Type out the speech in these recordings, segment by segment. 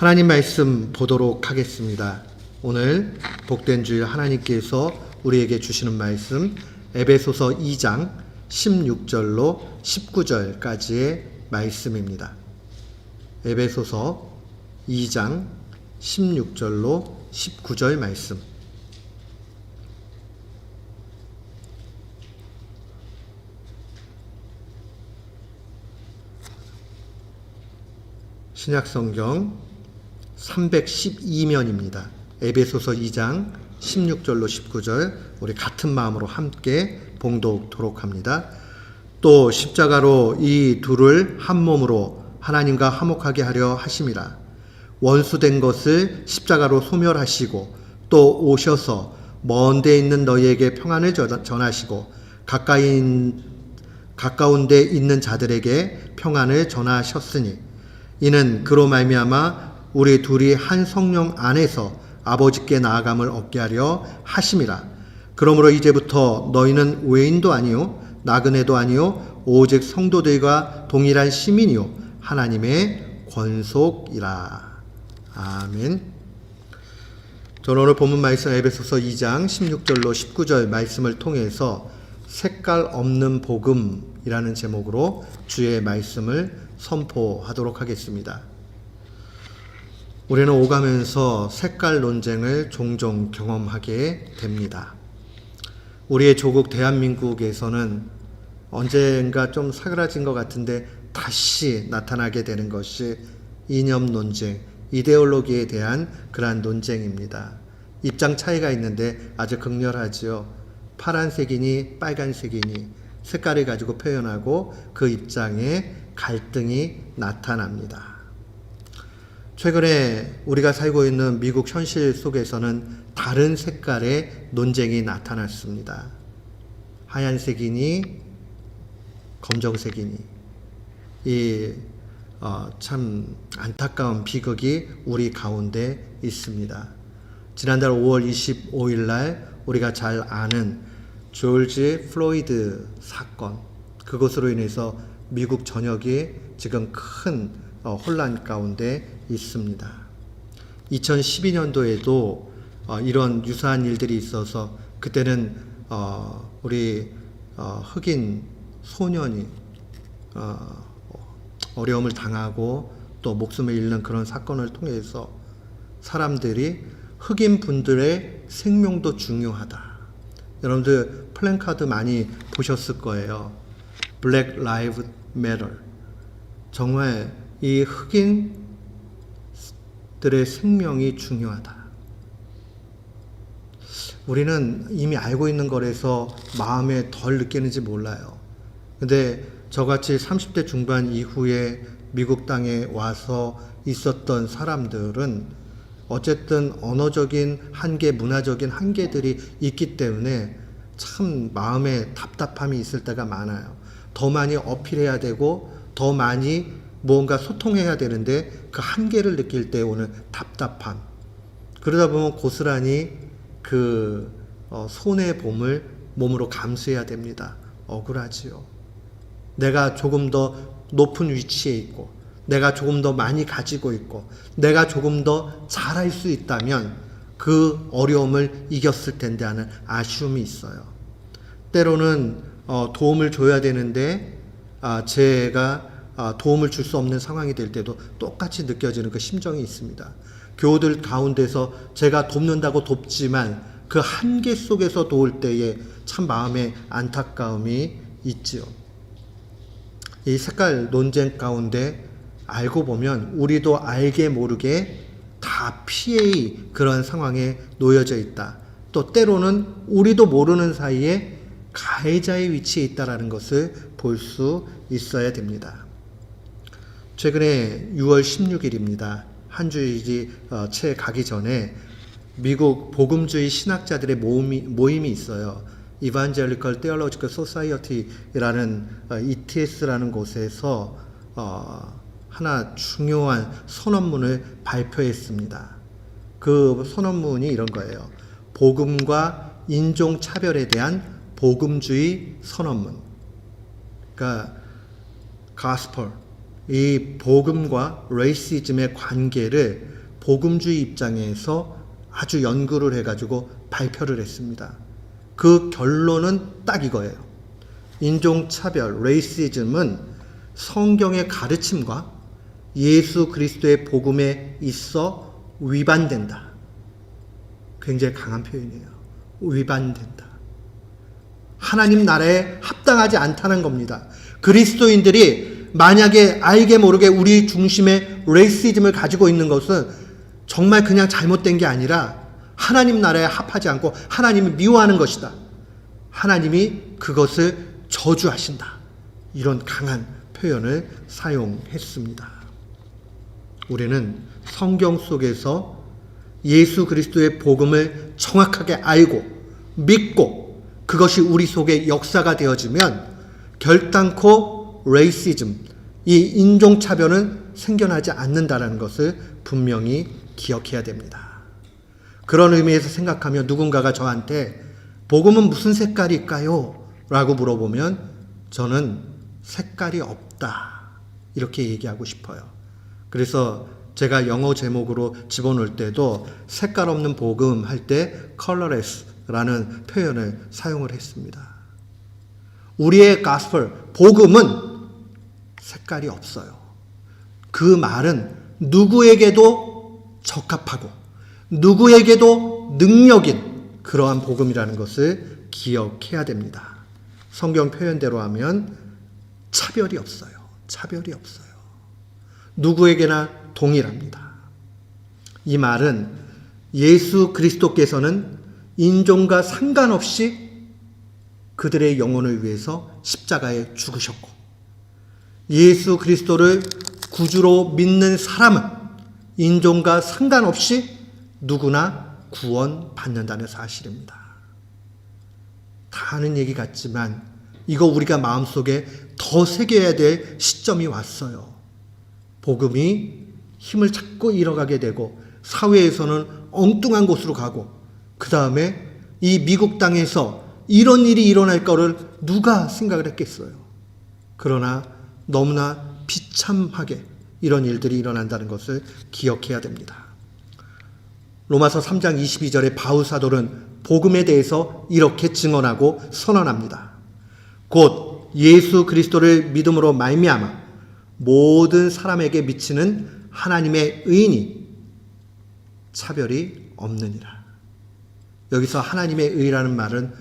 하나님 말씀 보도록 하겠습니다. 오늘 복된 주일 하나님께서 우리에게 주시는 말씀 에베소서 2장 16절로 19절까지의 말씀입니다. 에베소서 2장 16절로 19절 말씀. 신약성경 312면입니다. 에베소서 2장 16절로 19절 우리 같은 마음으로 함께 봉독토록 합니다. 또 십자가로 이 둘을 한 몸으로 하나님과 화목하게 하려 하심이라. 원수된 것을 십자가로 소멸하시고 또 오셔서 먼 데 있는 너희에게 평안을 전하시고 가까운 데 있는 자들에게 평안을 전하셨으니 이는 그로 말미암아 우리 둘이 한 성령 안에서 아버지께 나아감을 얻게 하려 하심이라. 그러므로 이제부터 너희는 외인도 아니요 나그네도 아니요 오직 성도들과 동일한 시민이요 하나님의 권속이라. 아멘. 저는 오늘 본문 말씀 에베소서 2장 16절로 19절 말씀을 통해서 색깔 없는 복음이라는 제목으로 주의 말씀을 선포하도록 하겠습니다. 우리는 오가면서 색깔 논쟁을 종종 경험하게 됩니다. 우리의 조국 대한민국에서는 언젠가 좀 사그라진 것 같은데 다시 나타나게 되는 것이 이념 논쟁, 이데올로기에 대한 그러한 논쟁입니다. 입장 차이가 있는데 아주 극렬하지요. 파란색이니 빨간색이니 색깔을 가지고 표현하고 그 입장에 갈등이 나타납니다. 최근에 우리가 살고 있는 미국 현실 속에서는 다른 색깔의 논쟁이 나타났습니다. 하얀색이니 검정색이니 참 안타까운 비극이 우리 가운데 있습니다. 지난달 5월 25일 날 우리가 잘 아는 조지 플로이드 사건, 그것으로 인해서 미국 전역이 지금 큰 혼란 가운데 있습니다. 2012년도에도 이런 유사한 일들이 있어서 그때는 우리 흑인 소년이 어려움을 당하고 또 목숨을 잃는 그런 사건을 통해서 사람들이 흑인 분들의 생명도 중요하다. 여러분들 플랜카드 많이 보셨을 거예요. Black Lives Matter. 정말 이 흑인들의 생명이 중요하다. 우리는 이미 알고 있는 거라서 마음에 덜 느끼는지 몰라요. 근데 저같이 30대 중반 이후에 미국 땅에 와서 있었던 사람들은 어쨌든 언어적인 한계, 문화적인 한계들이 있기 때문에 참 마음에 답답함이 있을 때가 많아요. 더 많이 어필해야 되고 더 많이 무언가 소통해야 되는데 그 한계를 느낄 때 오는 답답함. 그러다 보면 고스란히 그 손해봄을 몸으로 감수해야 됩니다. 억울하지요. 내가 조금 더 높은 위치에 있고 내가 조금 더 많이 가지고 있고 내가 조금 더 잘할 수 있다면 그 어려움을 이겼을 텐데 하는 아쉬움이 있어요. 때로는 도움을 줘야 되는데 제가 도움을 줄 수 없는 상황이 될 때도 똑같이 느껴지는 그 심정이 있습니다. 교우들 가운데서 제가 돕는다고 돕지만 그 한계 속에서 도울 때에 참 마음에 안타까움이 있지요. 이 색깔 논쟁 가운데 알고 보면 우리도 알게 모르게 다 피해의 그런 상황에 놓여져 있다. 또 때로는 우리도 모르는 사이에 가해자의 위치에 있다는 것을 볼 수 있어야 됩니다. 최근에 6월 16일입니다. 한 주일이 채 가기 전에 미국 복음주의 신학자들의 모임이 있어요. Evangelical Theological Society라는 ETS라는 곳에서 하나 중요한 선언문을 발표했습니다. 그 선언문이 이런 거예요. 복음과 인종차별에 대한 복음주의 선언문. 그러니까 gospel, 이 복음과 레이시즘의 관계를 복음주의 입장에서 아주 연구를 해가지고 발표를 했습니다. 그 결론은 딱 이거예요. 인종차별, 레이시즘은 성경의 가르침과 예수 그리스도의 복음에 있어 위반된다. 굉장히 강한 표현이에요. 위반된다. 하나님 나라에 합당하지 않다는 겁니다. 그리스도인들이 만약에 알게 모르게 우리 중심의 레이시즘을 가지고 있는 것은 정말 그냥 잘못된 게 아니라 하나님 나라에 합하지 않고 하나님이 미워하는 것이다. 하나님이 그것을 저주하신다. 이런 강한 표현을 사용했습니다. 우리는 성경 속에서 예수 그리스도의 복음을 정확하게 알고 믿고 그것이 우리 속에 역사가 되어지면 결단코 레이시즘, 이 인종차별은 생겨나지 않는다는 것을 분명히 기억해야 됩니다. 그런 의미에서 생각하면 누군가가 저한테 복음은 무슨 색깔일까요? 라고 물어보면 저는 색깔이 없다. 이렇게 얘기하고 싶어요. 그래서 제가 영어 제목으로 집어넣을 때도 색깔 없는 복음 할 때 colorless라는 표현을 사용을 했습니다. 우리의 가스펠, 복음은 색깔이 없어요. 그 말은 누구에게도 적합하고 누구에게도 능력인 그러한 복음이라는 것을 기억해야 됩니다. 성경 표현대로 하면 차별이 없어요. 차별이 없어요. 누구에게나 동일합니다. 이 말은 예수 그리스도께서는 인종과 상관없이 그들의 영혼을 위해서 십자가에 죽으셨고 예수 그리스도를 구주로 믿는 사람은 인종과 상관없이 누구나 구원받는다는 사실입니다. 다 아는 얘기 같지만 이거 우리가 마음속에 더 새겨야 될 시점이 왔어요. 복음이 힘을 찾고 잃어가게 되고 사회에서는 엉뚱한 곳으로 가고 그 다음에 이 미국 땅에서 이런 일이 일어날 거를 누가 생각을 했겠어요. 그러나 너무나 비참하게 이런 일들이 일어난다는 것을 기억해야 됩니다. 로마서 3장 22절에 바울 사도는 복음에 대해서 이렇게 증언하고 선언합니다. 곧 예수 그리스도를 믿음으로 말미암아 모든 사람에게 미치는 하나님의 의인이 차별이 없느니라. 여기서 하나님의 의라는 말은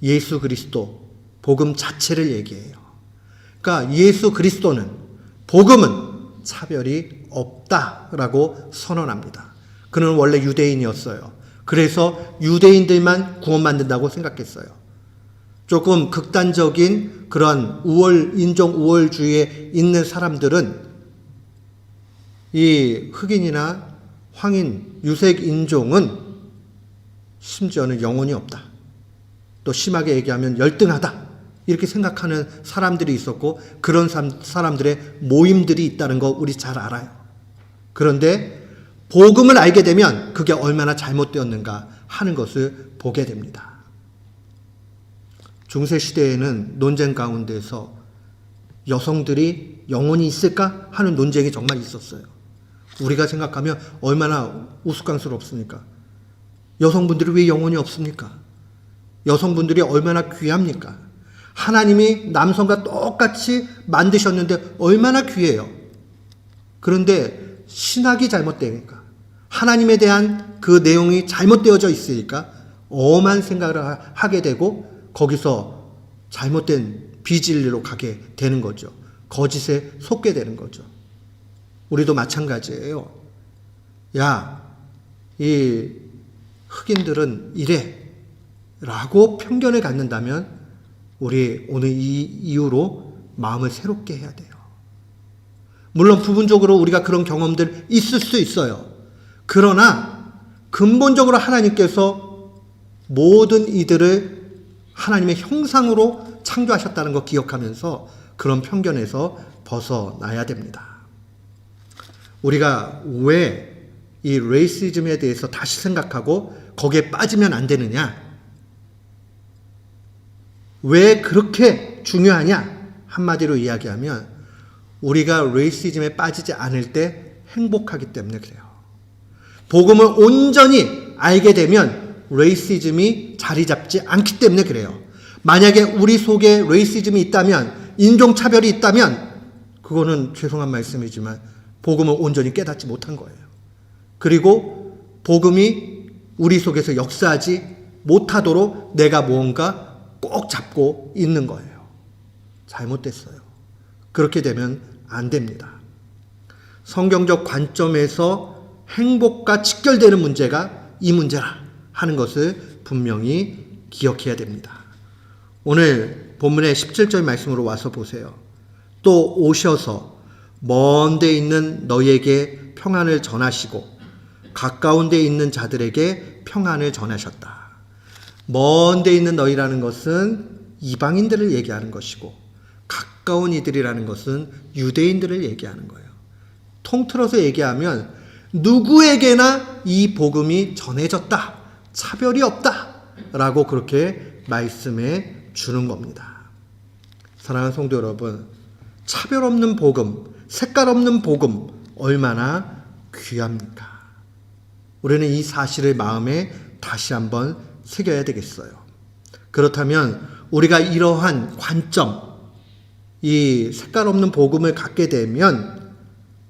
예수 그리스도, 복음 자체를 얘기해요. 그러니까 예수 그리스도는, 복음은 차별이 없다라고 선언합니다. 그는 원래 유대인이었어요. 그래서 유대인들만 구원받는다고 생각했어요. 조금 극단적인 그런 인종 우월주의에 있는 사람들은 이 흑인이나 황인, 유색 인종은 심지어는 영혼이 없다. 또 심하게 얘기하면 열등하다. 이렇게 생각하는 사람들이 있었고 그런 사람들의 모임들이 있다는 거 우리 잘 알아요. 그런데 복음을 알게 되면 그게 얼마나 잘못되었는가 하는 것을 보게 됩니다. 중세시대에는 논쟁 가운데서 여성들이 영혼이 있을까 하는 논쟁이 정말 있었어요. 우리가 생각하면 얼마나 우스꽝스럽습니까? 여성분들이 왜 영혼이 없습니까? 여성분들이 얼마나 귀합니까? 하나님이 남성과 똑같이 만드셨는데 얼마나 귀해요. 그런데 신학이 잘못되니까 하나님에 대한 그 내용이 잘못되어져 있으니까 엄한 생각을 하게 되고 거기서 잘못된 비진리로 가게 되는 거죠. 거짓에 속게 되는 거죠. 우리도 마찬가지예요. 야, 이 흑인들은 이래 라고 편견을 갖는다면 우리 오늘 이 이유로 마음을 새롭게 해야 돼요. 물론 부분적으로 우리가 그런 경험들 있을 수 있어요. 그러나 근본적으로 하나님께서 모든 이들을 하나님의 형상으로 창조하셨다는 거 기억하면서 그런 편견에서 벗어나야 됩니다. 우리가 왜 이 레이시즘에 대해서 다시 생각하고 거기에 빠지면 안 되느냐? 왜 그렇게 중요하냐? 한마디로 이야기하면 우리가 레이시즘에 빠지지 않을 때 행복하기 때문에 그래요. 복음을 온전히 알게 되면 레이시즘이 자리 잡지 않기 때문에 그래요. 만약에 우리 속에 레이시즘이 있다면, 인종차별이 있다면 그거는 죄송한 말씀이지만 복음을 온전히 깨닫지 못한 거예요. 그리고 복음이 우리 속에서 역사하지 못하도록 내가 무언가 꼭 잡고 있는 거예요. 잘못됐어요. 그렇게 되면 안 됩니다. 성경적 관점에서 행복과 직결되는 문제가 이 문제라 하는 것을 분명히 기억해야 됩니다. 오늘 본문의 17절 말씀으로 와서 보세요. 또 오셔서 먼 데 있는 너희에게 평안을 전하시고 가까운 데 있는 자들에게 평안을 전하셨다. 먼 데 있는 너희라는 것은 이방인들을 얘기하는 것이고 가까운 이들이라는 것은 유대인들을 얘기하는 거예요. 통틀어서 얘기하면 누구에게나 이 복음이 전해졌다. 차별이 없다. 라고 그렇게 말씀해 주는 겁니다. 사랑하는 성도 여러분, 차별 없는 복음, 색깔 없는 복음 얼마나 귀합니까? 우리는 이 사실을 마음에 다시 한번 새겨야 되겠어요. 그렇다면 우리가 이러한 관점, 이 색깔 없는 복음을 갖게 되면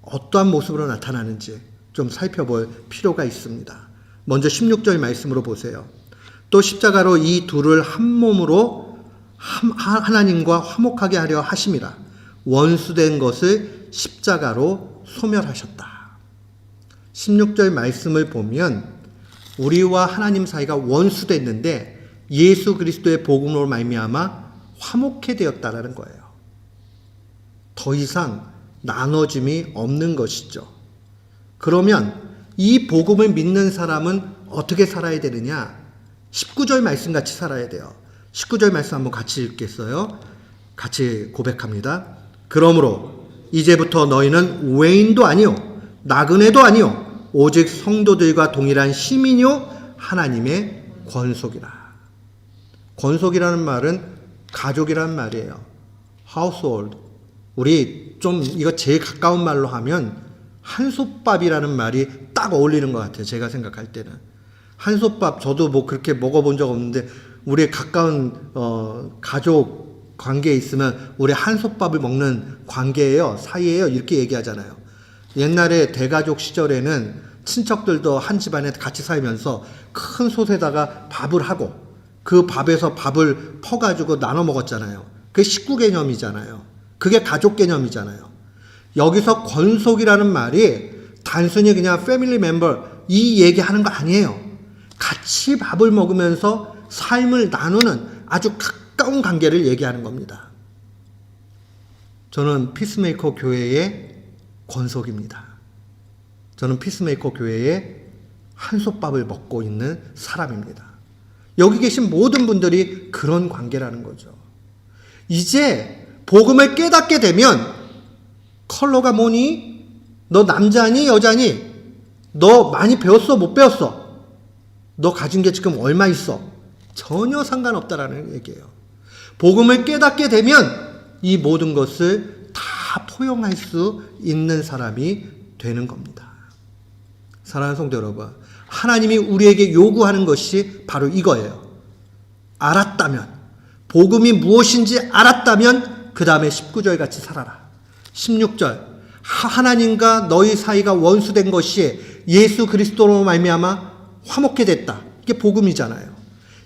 어떠한 모습으로 나타나는지 좀 살펴볼 필요가 있습니다. 먼저 16절 말씀으로 보세요. 또 십자가로 이 둘을 한 몸으로 하나님과 화목하게 하려 하심이라. 원수된 것을 십자가로 소멸하셨다. 16절 말씀을 보면 우리와 하나님 사이가 원수됐는데 예수 그리스도의 복음으로 말미암아 화목해 되었다라는 거예요. 더 이상 나눠짐이 없는 것이죠. 그러면 이 복음을 믿는 사람은 어떻게 살아야 되느냐? 19절 말씀 같이 살아야 돼요. 19절 말씀 한번 같이 읽겠어요? 같이 고백합니다. 그러므로 이제부터 너희는 외인도 아니요 나그네도 아니요 오직 성도들과 동일한 시민이요 하나님의 권속이라. 권속이라는 말은 가족이라는 말이에요. household. 우리 좀 이거 제일 가까운 말로 하면 한솥밥이라는 말이 딱 어울리는 것 같아요. 제가 생각할 때는. 한솥밥 저도 뭐 그렇게 먹어본 적 없는데 우리 가까운 가족 관계에 있으면 우리 한솥밥을 먹는 관계예요. 사이예요. 이렇게 얘기하잖아요. 옛날에 대가족 시절에는 친척들도 한 집안에 같이 살면서 큰 솥에다가 밥을 하고 그 밥에서 밥을 퍼가지고 나눠 먹었잖아요. 그게 식구 개념이잖아요. 그게 가족 개념이잖아요. 여기서 권속이라는 말이 단순히 그냥 패밀리 멤버 이 얘기하는 거 아니에요. 같이 밥을 먹으면서 삶을 나누는 아주 가까운 관계를 얘기하는 겁니다. 저는 피스메이커 교회의 권속입니다. 저는 피스메이커 교회의 한솥밥을 먹고 있는 사람입니다. 여기 계신 모든 분들이 그런 관계라는 거죠. 이제 복음을 깨닫게 되면 컬러가 뭐니? 너 남자니? 여자니? 너 많이 배웠어? 못 배웠어? 너 가진 게 지금 얼마 있어? 전혀 상관없다라는 얘기예요. 복음을 깨닫게 되면 이 모든 것을 다 포용할 수 있는 사람이 되는 겁니다. 사랑하는 성도 여러분, 하나님이 우리에게 요구하는 것이 바로 이거예요. 알았다면, 복음이 무엇인지 알았다면 그 다음에 19절 같이 살아라. 16절, 하나님과 너희 사이가 원수된 것이 예수 그리스도로 말미암아 화목해 됐다. 이게 복음이잖아요.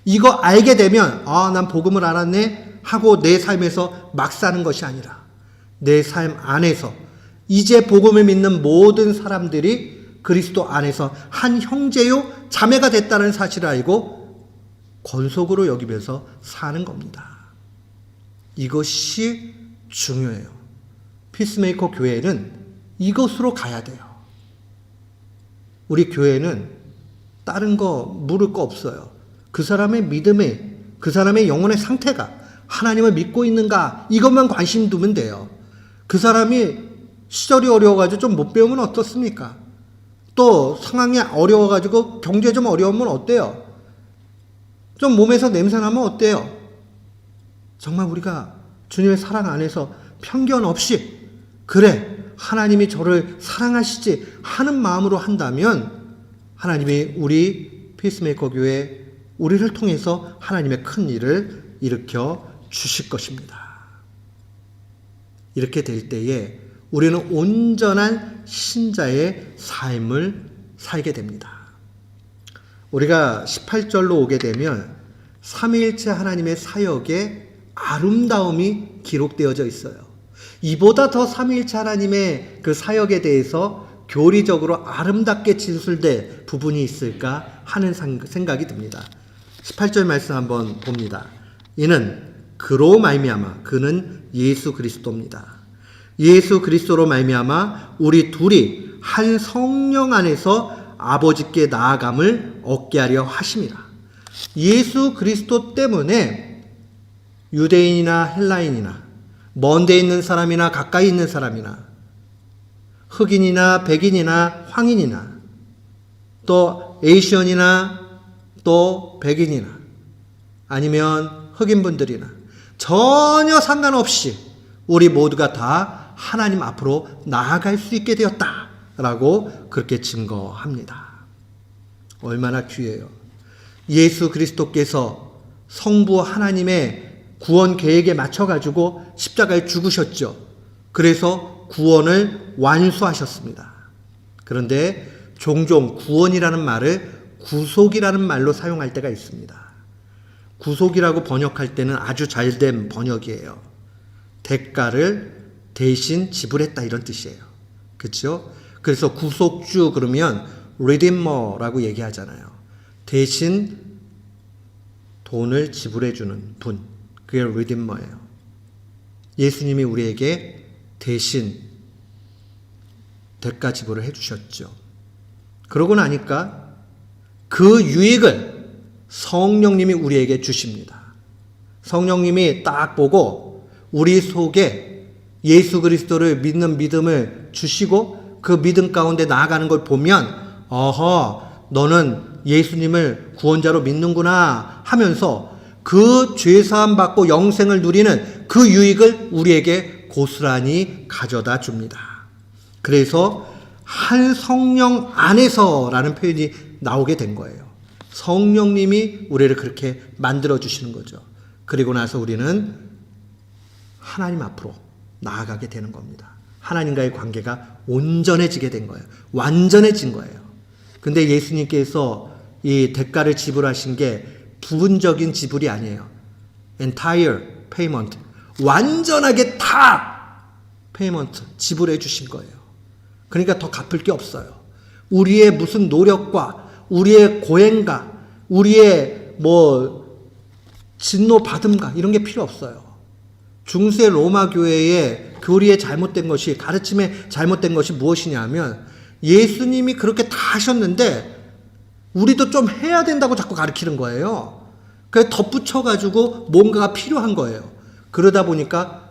이거 알게 되면 난 복음을 알았네 하고 내 삶에서 막 사는 것이 아니라 내 삶 안에서 이제 복음을 믿는 모든 사람들이 그리스도 안에서 한 형제요 자매가 됐다는 사실을 알고 권속으로 여기면서 사는 겁니다. 이것이 중요해요. 피스메이커 교회는 이것으로 가야 돼요. 우리 교회는 다른 거 물을 거 없어요. 그 사람의 믿음에, 그 사람의 영혼의 상태가 하나님을 믿고 있는가 이것만 관심 두면 돼요. 그 사람이 시절이 어려워가지고 좀 못 배우면 어떻습니까? 또 상황이 어려워가지고 경제 좀 어려우면 어때요? 좀 몸에서 냄새나면 어때요? 정말 우리가 주님의 사랑 안에서 편견 없이 그래, 하나님이 저를 사랑하시지 하는 마음으로 한다면 하나님이 우리 피스메이커 교회 우리를 통해서 하나님의 큰 일을 일으켜 주실 것입니다. 이렇게 될 때에 우리는 온전한 신자의 삶을 살게 됩니다. 우리가 18절로 오게 되면 삼위일체 하나님의 사역의 아름다움이 기록되어져 있어요. 이보다 더 삼위일체 하나님의 그 사역에 대해서 교리적으로 아름답게 진술될 부분이 있을까 하는 생각이 듭니다. 18절 말씀 한번 봅니다. 이는 그로 말미암아, 그는 예수 그리스도입니다. 예수 그리스도로 말미암아 우리 둘이 한 성령 안에서 아버지께 나아감을 얻게 하려 하심이라. 예수 그리스도 때문에 유대인이나 헬라인이나 먼 데 있는 사람이나 가까이 있는 사람이나 흑인이나 백인이나 황인이나 또 에이시언이나 또 백인이나 아니면 흑인분들이나 전혀 상관없이 우리 모두가 다 하나님 앞으로 나아갈 수 있게 되었다라고 그렇게 증거합니다. 얼마나 귀해요. 예수 그리스도께서 성부 하나님의 구원 계획에 맞춰가지고 십자가에 죽으셨죠. 그래서 구원을 완수하셨습니다. 그런데 종종 구원이라는 말을 구속이라는 말로 사용할 때가 있습니다. 구속이라고 번역할 때는 아주 잘된 번역이에요. 대가를 대신 지불했다 이런 뜻이에요. 그렇죠? 그래서 구속주 그러면 redeemer라고 얘기하잖아요. 대신 돈을 지불해 주는 분, 그게 redeemer예요. 예수님이 우리에게 대신 대가 지불을 해주셨죠. 그러고 나니까 그 유익을 성령님이 우리에게 주십니다. 성령님이 딱 보고 우리 속에 예수 그리스도를 믿는 믿음을 주시고 그 믿음 가운데 나아가는 걸 보면 어허, 너는 예수님을 구원자로 믿는구나 하면서 그 죄사함 받고 영생을 누리는 그 유익을 우리에게 고스란히 가져다 줍니다. 그래서 한 성령 안에서라는 표현이 나오게 된 거예요. 성령님이 우리를 그렇게 만들어 주시는 거죠. 그리고 나서 우리는 하나님 앞으로 나아가게 되는 겁니다. 하나님과의 관계가 온전해지게 된 거예요. 완전해진 거예요. 근데 예수님께서 이 대가를 지불하신 게 부분적인 지불이 아니에요. entire payment. 완전하게 다 payment, 지불해 주신 거예요. 그러니까 더 갚을 게 없어요. 우리의 무슨 노력과 우리의 고행과 우리의 진노 받음과 이런 게 필요 없어요. 중세 로마 교회의 교리에 잘못된 것이, 가르침에 잘못된 것이 무엇이냐면 예수님이 그렇게 다 하셨는데 우리도 좀 해야 된다고 자꾸 가르치는 거예요. 그래서 덧붙여가지고 뭔가가 필요한 거예요. 그러다 보니까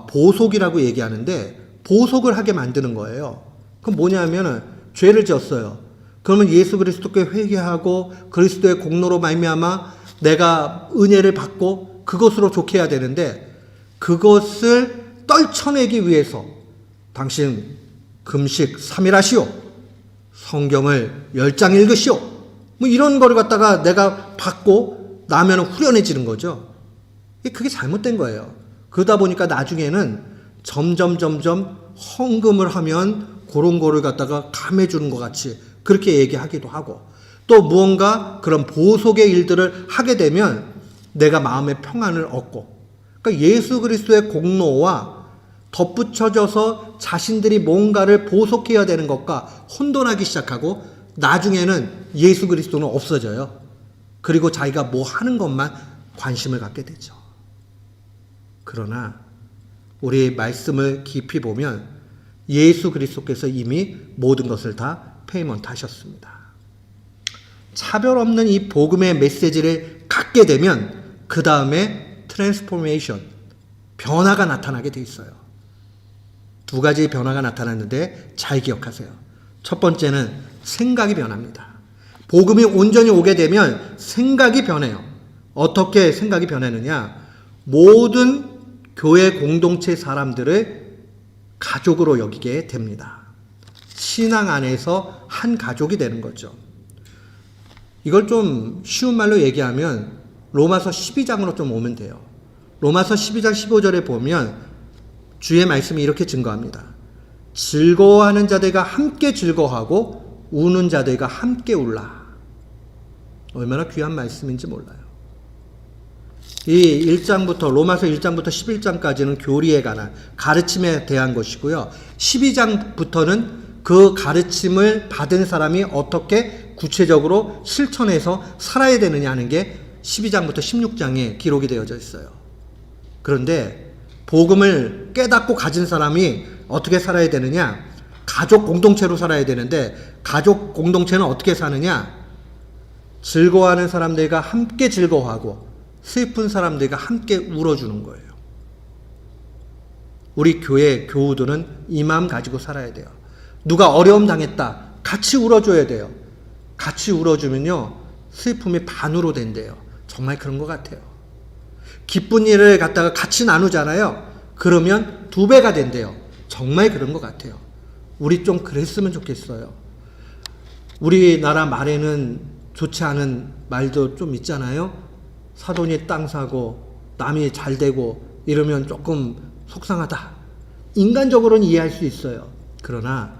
보속이라고 얘기하는데 보속을 하게 만드는 거예요. 그럼 뭐냐면은 죄를 지었어요. 그러면 예수 그리스도께 회개하고 그리스도의 공로로 말미암아 내가 은혜를 받고 그것으로 좋게 해야 되는데 그것을 떨쳐내기 위해서 당신 금식 3일 하시오. 성경을 10장 읽으시오. 뭐 이런 거를 갖다가 내가 받고 나면 후련해지는 거죠. 그게 잘못된 거예요. 그러다 보니까 나중에는 점점 헌금을 하면 그런 거를 갖다가 감해주는 것 같이 그렇게 얘기하기도 하고 또 무언가 그런 보속의 일들을 하게 되면 내가 마음의 평안을 얻고 그러니까 예수 그리스도의 공로와 덧붙여져서 자신들이 뭔가를 보속해야 되는 것과 혼돈하기 시작하고 나중에는 예수 그리스도는 없어져요. 그리고 자기가 뭐 하는 것만 관심을 갖게 되죠. 그러나 우리 말씀을 깊이 보면 예수 그리스도께서 이미 모든 것을 다 페이먼트 하셨습니다. 차별 없는 이 복음의 메시지를 갖게 되면 그 다음에 트랜스포메이션, 변화가 나타나게 돼 있어요. 두 가지 변화가 나타났는데 잘 기억하세요. 첫 번째는 생각이 변합니다. 복음이 온전히 오게 되면 생각이 변해요. 어떻게 생각이 변하느냐? 모든 교회 공동체 사람들을 가족으로 여기게 됩니다. 신앙 안에서 한 가족이 되는 거죠. 이걸 좀 쉬운 말로 얘기하면 로마서 12장으로 좀 오면 돼요. 로마서 12장 15절에 보면 주의 말씀이 이렇게 증거합니다. 즐거워하는 자들과 함께 즐거워하고 우는 자들과 함께 울라. 얼마나 귀한 말씀인지 몰라요. 이 1장부터 로마서 1장부터 11장까지는 교리에 관한 가르침에 대한 것이고요. 12장부터는 그 가르침을 받은 사람이 어떻게 구체적으로 실천해서 살아야 되느냐 하는 게 12장부터 16장에 기록이 되어져 있어요. 그런데 복음을 깨닫고 가진 사람이 어떻게 살아야 되느냐? 가족 공동체로 살아야 되는데 가족 공동체는 어떻게 사느냐? 즐거워하는 사람들과 함께 즐거워하고 슬픈 사람들과 함께 울어주는 거예요. 우리 교회 교우들은 이 마음 가지고 살아야 돼요. 누가 어려움 당했다. 같이 울어줘야 돼요. 같이 울어주면요. 슬픔이 반으로 된대요. 정말 그런 것 같아요. 기쁜 일을 갖다가 같이 나누잖아요. 그러면 2배가 된대요. 정말 그런 것 같아요. 우리 좀 그랬으면 좋겠어요. 우리나라 말에는 좋지 않은 말도 좀 있잖아요. 사돈이 땅 사고 남이 잘 되고 이러면 조금 속상하다. 인간적으로는 이해할 수 있어요. 그러나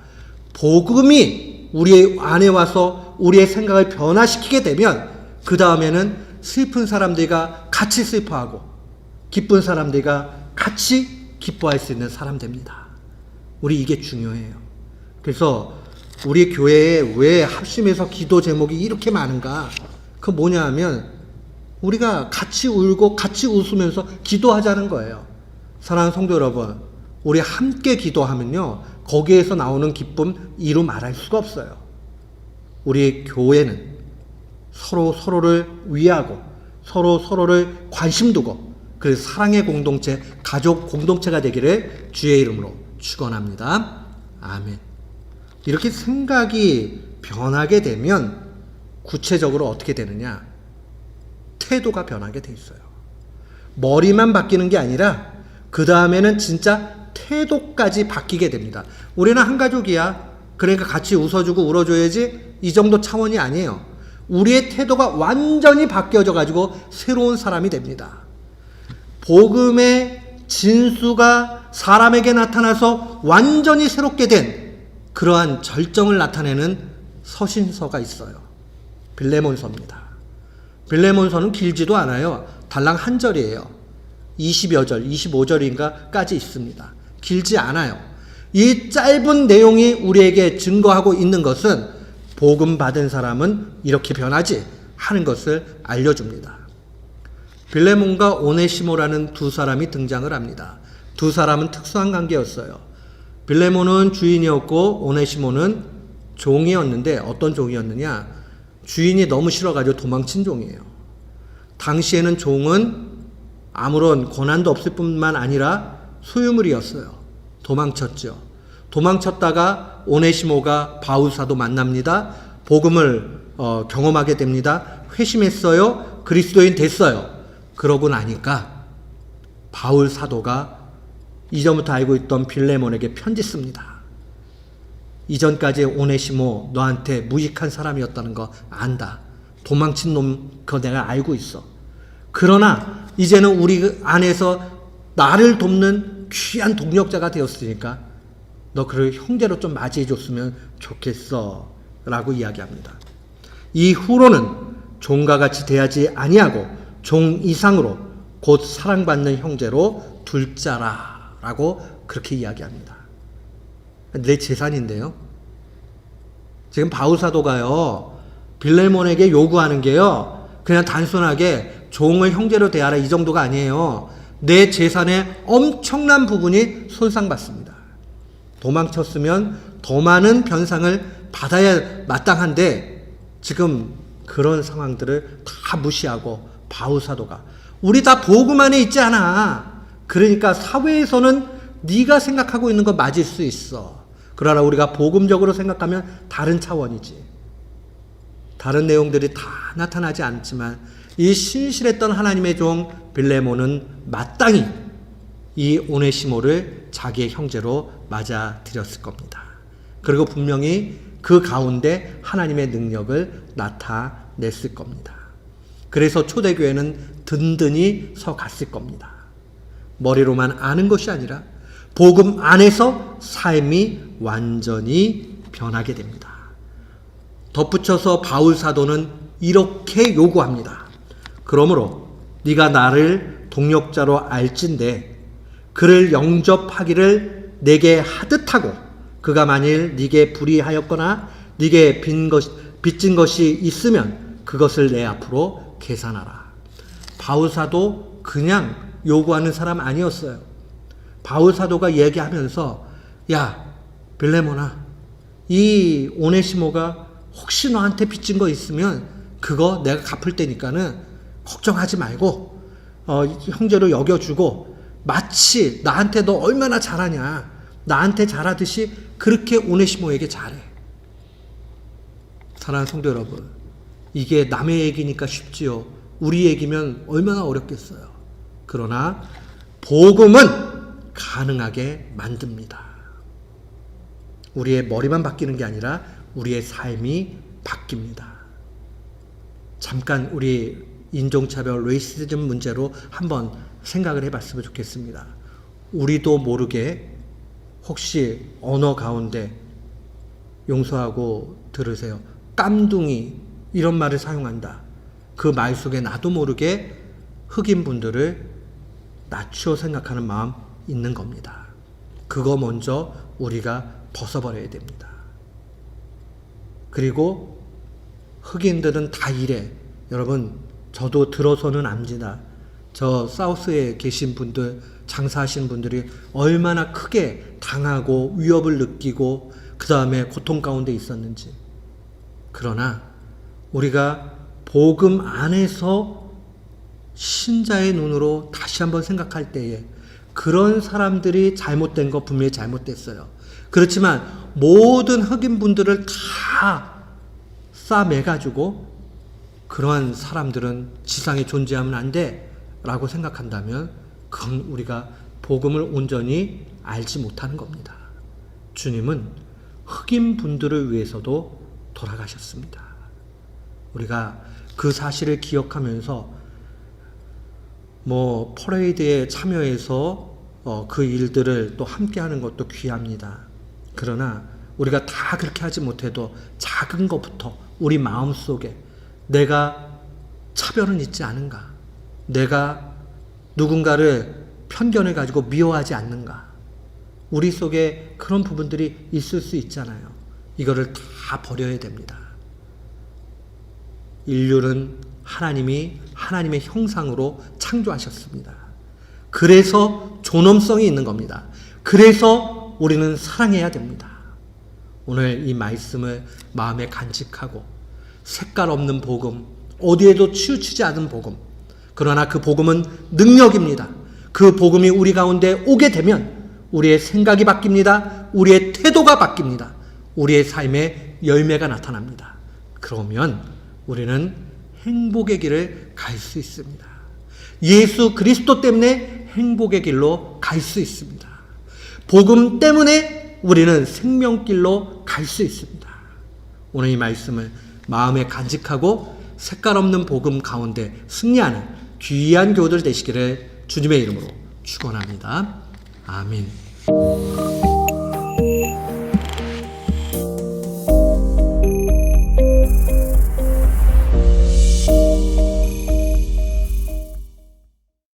복음이 우리 안에 와서 우리의 생각을 변화시키게 되면 그 다음에는 슬픈 사람들과 같이 슬퍼하고 기쁜 사람들과 같이 기뻐할 수 있는 사람 됩니다. 우리 이게 중요해요. 그래서 우리 교회에 왜 합심해서 기도 제목이 이렇게 많은가? 그 뭐냐 하면 우리가 같이 울고 같이 웃으면서 기도하자는 거예요. 사랑하는 성도 여러분, 우리 함께 기도하면요. 거기에서 나오는 기쁨 이루 말할 수가 없어요. 우리 교회는 서로를 위하고 서로를 관심 두고 그래서 사랑의 공동체, 가족 공동체가 되기를 주의 이름으로 축원합니다. 아멘. 이렇게 생각이 변하게 되면 구체적으로 어떻게 되느냐? 태도가 변하게 돼 있어요. 머리만 바뀌는 게 아니라 그 다음에는 진짜 태도까지 바뀌게 됩니다. 우리는 한 가족이야. 그러니까 같이 웃어주고 울어줘야지 이 정도 차원이 아니에요. 우리의 태도가 완전히 바뀌어져 가지고 새로운 사람이 됩니다. 복음의 진수가 사람에게 나타나서 완전히 새롭게 된 그러한 절정을 나타내는 서신서가 있어요. 빌레몬서입니다. 빌레몬서는 길지도 않아요. 달랑 한 절이에요. 20여 절, 25절인가까지 있습니다. 길지 않아요. 이 짧은 내용이 우리에게 증거하고 있는 것은 복음 받은 사람은 이렇게 변하지 하는 것을 알려줍니다. 빌레몬과 오네시모라는 2사람이 등장을 합니다. 2사람은 특수한 관계였어요. 빌레몬은 주인이었고 오네시모는 종이었는데 어떤 종이었느냐? 주인이 너무 싫어가지고 도망친 종이에요. 당시에는 종은 아무런 권한도 없을 뿐만 아니라 소유물이었어요. 도망쳤죠. 도망쳤다가 오네시모가 바울사도 만납니다. 복음을 경험하게 됩니다. 회심했어요. 그리스도인 됐어요. 그러고 나니까 바울 사도가 이전부터 알고 있던 빌레몬에게 편지 씁니다. 이전까지 오네시모 너한테 무익한 사람이었다는 거 안다. 도망친 놈 그거 내가 알고 있어. 그러나 이제는 우리 안에서 나를 돕는 귀한 동력자가 되었으니까 너 그를 형제로 좀 맞이해 줬으면 좋겠어 라고 이야기합니다. 이후로는 종과 같이 대하지 아니하고 종 이상으로 곧 사랑받는 형제로 둘자라 라고 그렇게 이야기합니다. 내 재산인데요. 지금 바울사도가요 빌레몬에게 요구하는 게요 그냥 단순하게 종을 형제로 대하라 이 정도가 아니에요. 내 재산의 엄청난 부분이 손상받습니다. 도망쳤으면 더 많은 변상을 받아야 마땅한데 지금 그런 상황들을 다 무시하고 바울사도가 우리 다 복음 안에 있지 않아. 그러니까 사회에서는 네가 생각하고 있는 거 맞을 수 있어. 그러나 우리가 복음적으로 생각하면 다른 차원이지. 다른 내용들이 다 나타나지 않지만 이 신실했던 하나님의 종 빌레몬은 마땅히 이 오네시모를 자기의 형제로 맞아들였을 겁니다. 그리고 분명히 그 가운데 하나님의 능력을 나타냈을 겁니다. 그래서 초대교회는 든든히 서 갔을 겁니다. 머리로만 아는 것이 아니라 복음 안에서 삶이 완전히 변하게 됩니다. 덧붙여서 바울 사도는 이렇게 요구합니다. 그러므로 네가 나를 동역자로 알진대 그를 영접하기를 내게 하듯하고 그가 만일 네게 불의하였거나 네게 빚진 것이 있으면 그것을 내 앞으로 계산하라. 바울 사도 그냥 요구하는 사람 아니었어요. 바울 사도가 얘기하면서 야 빌레몬아, 이 오네시모가 혹시 너한테 빚진 거 있으면 그거 내가 갚을 테니까는 걱정하지 말고 형제로 여겨주고 마치 나한테 너 얼마나 잘하냐, 나한테 잘하듯이 그렇게 오네시모에게 잘해. 사랑하는 성도 여러분, 이게 남의 얘기니까 쉽지요. 우리 얘기면 얼마나 어렵겠어요. 그러나 복음은 가능하게 만듭니다. 우리의 머리만 바뀌는 게 아니라 우리의 삶이 바뀝니다. 잠깐 우리 인종차별, 레이시즘 문제로 한번 생각을 해봤으면 좋겠습니다. 우리도 모르게 혹시 언어 가운데 용서하고 들으세요. 깜둥이 이런 말을 사용한다. 그 말 속에 나도 모르게 흑인분들을 낮추어 생각하는 마음 있는 겁니다. 그거 먼저 우리가 벗어버려야 됩니다. 그리고 흑인들은 다 이래. 여러분, 저도 들어서는 압니다. 저 사우스에 계신 분들, 장사하시는 분들이 얼마나 크게 당하고 위협을 느끼고 그 다음에 고통 가운데 있었는지. 그러나 우리가 복음 안에서 신자의 눈으로 다시 한번 생각할 때에 그런 사람들이 잘못된 거 분명히 잘못됐어요. 그렇지만 모든 흑인분들을 다 싸매가지고 그러한 사람들은 지상에 존재하면 안 돼 라고 생각한다면 그건 우리가 복음을 온전히 알지 못하는 겁니다. 주님은 흑인분들을 위해서도 돌아가셨습니다. 우리가 그 사실을 기억하면서 퍼레이드에 참여해서 그 일들을 또 함께 하는 것도 귀합니다. 그러나 우리가 다 그렇게 하지 못해도 작은 것부터 우리 마음속에 내가 차별은 있지 않은가? 내가 누군가를 편견을 가지고 미워하지 않는가? 우리 속에 그런 부분들이 있을 수 있잖아요. 이거를 다 버려야 됩니다. 인류는 하나님의 형상으로 창조하셨습니다. 그래서 존엄성이 있는 겁니다. 그래서 우리는 사랑해야 됩니다. 오늘 이 말씀을 마음에 간직하고 색깔 없는 복음, 어디에도 치우치지 않은 복음, 그러나 그 복음은 능력입니다. 그 복음이 우리 가운데 오게 되면 우리의 생각이 바뀝니다. 우리의 태도가 바뀝니다. 우리의 삶에 열매가 나타납니다. 그러면 우리는 행복의 길을 갈 수 있습니다. 예수 그리스도 때문에 행복의 길로 갈 수 있습니다. 복음 때문에 우리는 생명길로 갈 수 있습니다. 오늘 이 말씀을 마음에 간직하고 색깔 없는 복음 가운데 승리하는 귀한 교우들 되시기를 주님의 이름으로 축원합니다. 아멘.